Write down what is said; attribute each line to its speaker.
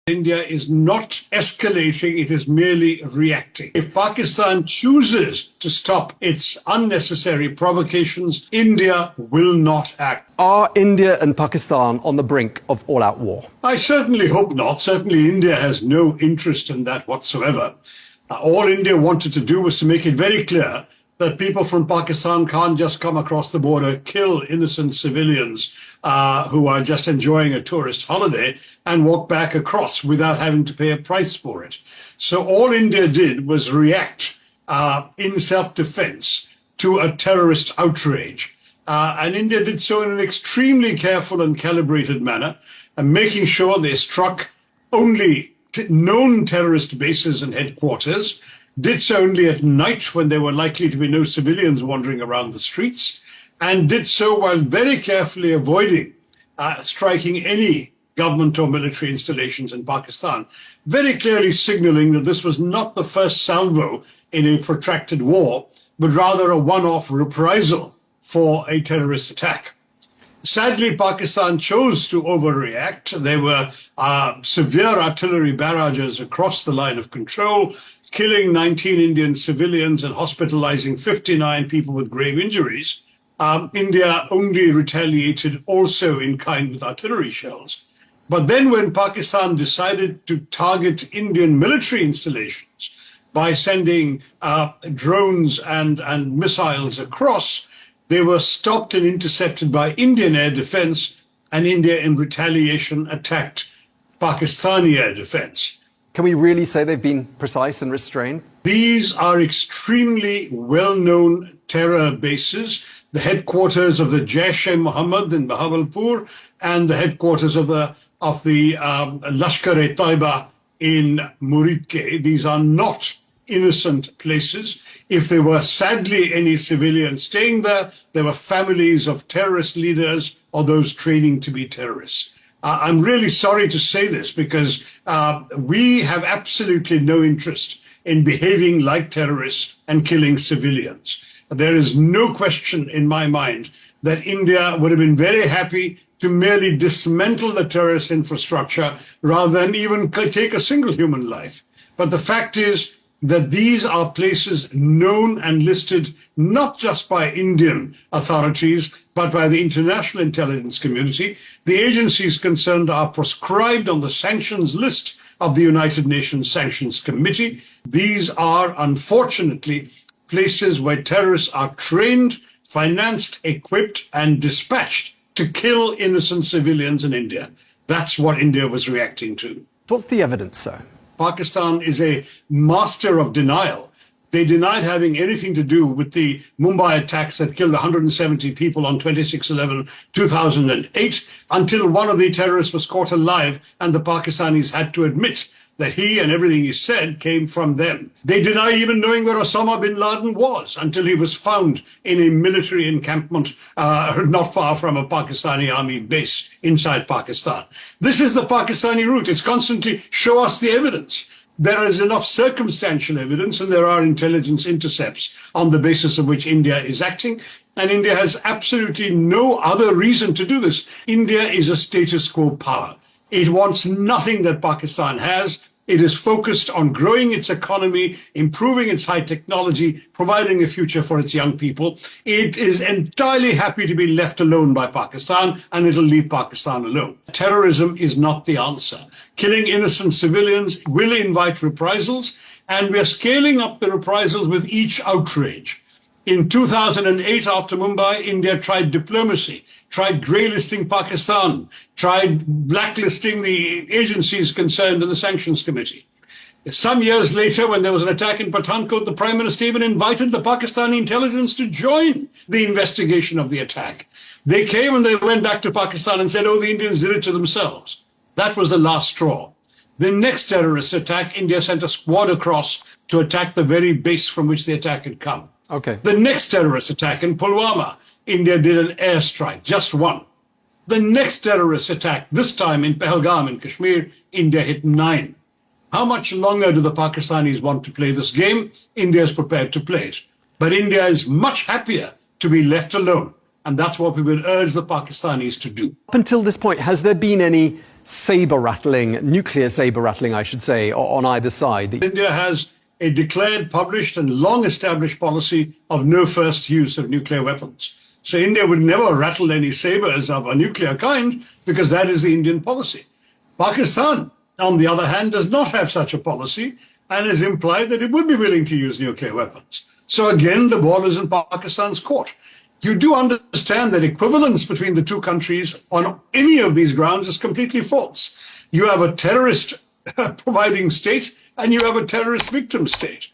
Speaker 1: India is not escalating, it is merely reacting. If Pakistan chooses to stop its unnecessary provocations, India will not act.
Speaker 2: Are India and Pakistan on the brink of all-out war?
Speaker 1: I certainly hope not. Certainly India has no interest in that whatsoever. All India wanted to do was to make it very clear that people from Pakistan can't just come across the border, kill innocent civilians who are just enjoying a tourist holiday and walk back across without having to pay a price for it. So all India did was react in self-defense to a terrorist outrage. And India did so in an extremely careful and calibrated manner, and making sure they struck only known terrorist bases and headquarters, did so only at night when there were likely to be no civilians wandering around the streets, and did so while very carefully avoiding striking any government or military installations in Pakistan, very clearly signaling that this was not the first salvo in a protracted war, but rather a one-off reprisal for a terrorist attack. Sadly, Pakistan chose to overreact. There were severe artillery barrages across the line of control, killing 19 Indian civilians and hospitalizing 59 people with grave injuries. India only retaliated also in kind with artillery shells. But then when Pakistan decided to target Indian military installations by sending drones and missiles across, they were stopped and intercepted by Indian air defense, and India in retaliation attacked Pakistani air defense.
Speaker 2: Can we really say they've been precise and restrained?
Speaker 1: These are extremely well-known terror bases, the headquarters of the Jaish-e-Mohammed in Bahawalpur and the headquarters of the Lashkar-e-Taiba in Muridke. These are not innocent places. If there were sadly any civilians staying there, there were families of terrorist leaders or those training to be terrorists. I'm really sorry to say this because we have absolutely no interest in behaving like terrorists and killing civilians. There is no question in my mind that India would have been very happy to merely dismantle the terrorist infrastructure rather than even take a single human life. But the fact is that these are places known and listed not just by Indian authorities, but by the international intelligence community. The agencies concerned are proscribed on the sanctions list of the United Nations Sanctions Committee. These are, unfortunately, places where terrorists are trained, financed, equipped, and dispatched to kill innocent civilians in India. That's what India was reacting to.
Speaker 2: What's the evidence, sir?
Speaker 1: Pakistan is a master of denial. They denied having anything to do with the Mumbai attacks that killed 170 people on 26/11/2008 until one of the terrorists was caught alive and the Pakistanis had to admit that he and everything he said came from them. They denied even knowing where Osama bin Laden was until he was found in a military encampment not far from a Pakistani army base inside Pakistan. This is the Pakistani route. It's constantly show us the evidence. There is enough circumstantial evidence and there are intelligence intercepts on the basis of which India is acting. And India has absolutely no other reason to do this. India is a status quo power. It wants nothing that Pakistan has. It is focused on growing its economy, improving its high technology, providing a future for its young people. It is entirely happy to be left alone by Pakistan, and it'll leave Pakistan alone. Terrorism is not the answer. Killing innocent civilians will invite reprisals, and we're scaling up the reprisals with each outrage. In 2008, after Mumbai, India tried diplomacy, tried grey-listing Pakistan, tried blacklisting the agencies concerned in the Sanctions Committee. Some years later, when there was an attack in Pathankot, the Prime Minister even invited the Pakistani intelligence to join the investigation of the attack. They came and they went back to Pakistan and said, oh, the Indians did it to themselves. That was the last straw. The next terrorist attack, India sent a squad across to attack the very base from which the attack had come.
Speaker 2: Okay.
Speaker 1: The next terrorist attack in Pulwama, India did an airstrike, just one. The next terrorist attack, this time in Pahalgam in Kashmir, India hit 9. How much longer do the Pakistanis want to play this game? India is prepared to play it. But India is much happier to be left alone. And that's what we will urge the Pakistanis to do.
Speaker 2: Up until this point, has there been any nuclear saber rattling, I should say, on either side.
Speaker 1: India has a declared, published, and long established policy of no first use of nuclear weapons. So India would never rattle any sabers of a nuclear kind because that is the Indian policy. Pakistan, on the other hand, does not have such a policy and has implied that it would be willing to use nuclear weapons. So again, the ball is in Pakistan's court. You do understand that equivalence between the two countries on any of these grounds is completely false. You have a terrorist providing state and you have a terrorist victim state.